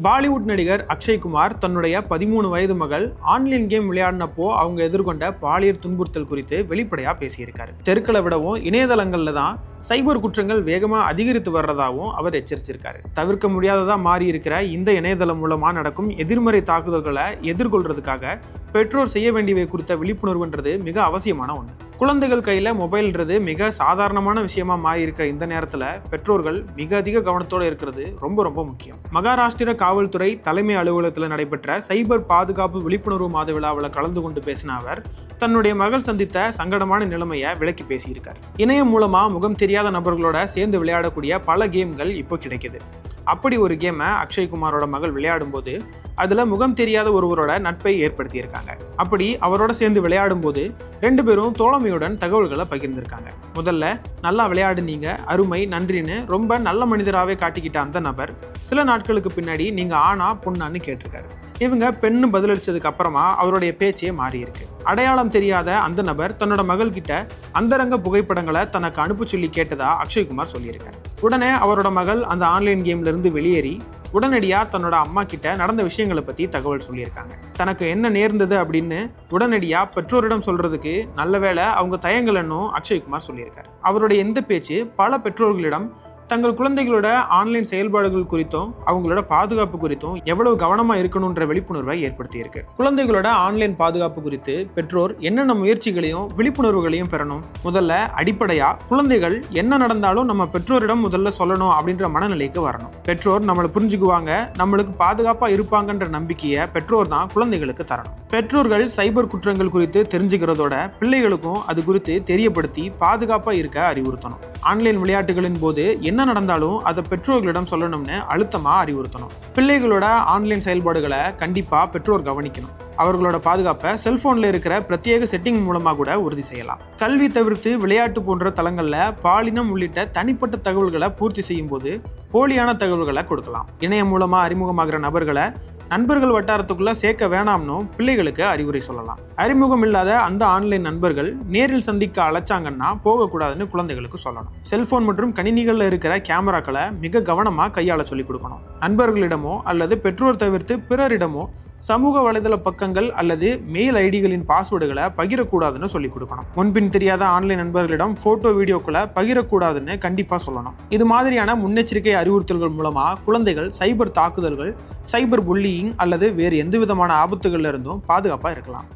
பாலிவுட் நடிகர் அக்ஷய் குமார் தன்னுடைய 13 வயது மகள் ஆன்லைன் கேம் விளையாடினப்போ அவங்க எதிர்கொண்ட பாலியல் துன்புறுத்தல் குறித்து வெளிப்படையா பேசியிருக்காரு. தெருக்களை விடவும் இணையதளங்கள்ல தான் சைபர் குற்றங்கள் வேகமா அதிகரித்து வர்றதாகவும் அவர் எச்சரிச்சிருக்காரு. தவிர்க்க முடியாததா மாறி இருக்கிற இந்த இணையதளம் மூலமா நடக்கும் எதிர்மறை தாக்குதல்களை எதிர்கொள்றதுக்காக பெற்றோர் செய்ய வேண்டியவை குறித்த விழிப்புணர்வுன்றது மிக அவசியமான ஒன்று. குழந்தைகள் கையில மொபைல்ன்றது மிக சாதாரணமான விஷயமா மாறி இருக்கிற இந்த நேரத்துல பெற்றோர்கள் மிக அதிக கவனத்தோட இருக்கிறது ரொம்ப ரொம்ப முக்கியம். மகாராஷ்டிர காவல்துறை தலைமை அலுவலகத்தில் நடைபெற்ற சைபர் பாதுகாப்பு விழிப்புணர்வு மாத விழாவில் கலந்து கொண்டு பேசின அவர் தன்னுடைய மகள் சந்தித்த சங்கடமான நிலைமையை விளக்கி பேசியிருக்கார். இணையம் மூலமா முகம் தெரியாத நபர்களோட சேர்ந்து விளையாடக்கூடிய பல கேம்கள் இப்போ கிடைக்குது. அப்படி ஒரு கேமை அக்ஷய் குமாரோட மகள் விளையாடும் போது அதுல முகம் தெரியாத ஒருவரோட நட்பை ஏற்படுத்தியிருக்காங்க. அப்படி அவரோட சேர்ந்து விளையாடும் போது 2 பேரும் தோழமையுடன் தகவல்களை பகிர்ந்திருக்காங்க. முதல்ல நல்லா விளையாடுனீங்க, அருமை, நன்றின்னு ரொம்ப நல்ல மனிதராகவே காட்டிக்கிட்ட அந்த நபர் சில நாட்களுக்கு பின்னாடி நீங்க ஆனா பொண்ணான்னு கேட்டிருக்காரு. இவங்க பெண்ணு பதிலளிச்சதுக்கு அப்புறமா அவருடைய பேச்சே மாறி இருக்கு. அடையாளம் தெரியாத அந்த நபர் தன்னோட மகள் கிட்ட அந்தரங்க புகைப்படங்களை தனக்கு அனுப்ப சொல்லி கேட்டதா அக்ஷய்குமார் சொல்லியிருக்காரு. உடனே அவரோட மகள் அந்த ஆன்லைன் கேம்ல இருந்து வெளியேறி உடனடியா தன்னோட அம்மா கிட்ட நடந்த விஷயங்களை பத்தி தகவல் சொல்லியிருக்காங்க. தனக்கு என்ன நேர்ந்தது அப்படின்னு உடனடியா பெற்றோரிடம் சொல்றதுக்கு நல்ல வேளை அவங்க தயங்கலன்னு அக்ஷய்குமார் சொல்லியிருக்காரு. அவருடைய இந்த பேச்சு பல பெற்றோர்களிடம் தங்கள் குழந்தைகளோட ஆன்லைன் செயல்பாடுகள் குறித்தும் அவங்களோட பாதுகாப்பு குறித்தும் எவ்வளவு கவனமா இருக்கணும்ன்ற விழிப்புணர்வை ஏற்படுத்தி இருக்கு. குழந்தைகளோட ஆன்லைன் பாதுகாப்பு குறித்து பெற்றோர் என்னென்ன முயற்சிகளையும் விழிப்புணர்வுகளையும் பெறணும். முதல்ல அடிப்படையா குழந்தைகள் என்ன நடந்தாலும் நம்ம பெற்றோரிடம் முதல்ல சொல்லணும் அப்படின்ற மனநிலைக்கு வரணும். பெற்றோர் நம்மளை புரிஞ்சுக்குவாங்க, நம்மளுக்கு பாதுகாப்பா இருப்பாங்கன்ற நம்பிக்கையை பெற்றோர் தான் குழந்தைகளுக்கு தரணும். பெற்றோர்கள் சைபர் குற்றங்கள் குறித்து தெரிஞ்சுக்கிறதோட பிள்ளைகளுக்கும் அது குறித்து தெரியப்படுத்தி பாதுகாப்பா இருக்க அறிவுறுத்தணும். ஆன்லைன் விளையாட்டுகளின் போது என்ன நடந்தாலும் அதை பெற்றோர்களிடம் சொல்லணும்னு அழுத்தமா அறிவுறுத்தணும். பிள்ளைகளோட ஆன்லைன் செயல்பாடுகளை கண்டிப்பா பெற்றோர் கவனிக்கணும். அவர்களோட பாதுகாப்பை செல்போன்ல இருக்கிற பிரத்யேக செட்டிங் மூலமா கூட உறுதி செய்யலாம். கல்வி தவிர்த்து விளையாட்டு போன்ற தளங்கள்ல பாலினம் உள்ளிட்ட தனிப்பட்ட தகவல்களை பூர்த்தி செய்யும் போது போலியான தகவல்களை கொடுக்கலாம். இணையம் மூலமா அறிமுகமாகிற நபர்களை நண்பர்கள் வட்டாரத்துக்குள்ள சேர்க்க வேணாம்னு பிள்ளைகளுக்கு அறிவுரை சொல்லலாம். அறிமுகம் இல்லாத அந்த ஆன்லைன் நண்பர்கள் நேரில் சந்திக்க அழைச்சாங்கன்னா போகக்கூடாதுன்னு குழந்தைகளுக்கு சொல்லணும். செல்போன் மற்றும் கணினிகள்ல இருக்கிற கேமராக்களை மிக கவனமா கையாள சொல்லிக் கொடுக்கணும். நண்பர்களிடமோ அல்லது பெற்றோர் தவிர்த்து பிறரிடமோ சமூக வலைதள பக்கங்கள் அல்லது மெயில் ஐடிகளின் பாஸ்வேர்டுகளை பகிரக்கூடாதுன்னு சொல்லிக் கொடுக்கணும். முன்பின் தெரியாத ஆன்லைன் நண்பர்களிடம் போட்டோ வீடியோக்களை பகிரக்கூடாதுன்னு கண்டிப்பா சொல்லணும். இது மாதிரியான முன்னெச்சரிக்கை அறிவுறுத்தல்கள் மூலமா குழந்தைகள் சைபர் தாக்குதல்கள், சைபர் புல்லியிங் அல்லது வேறு எந்த விதமான ஆபத்துகள்ல இருந்தும் பாதுகாப்பா இருக்கலாம்.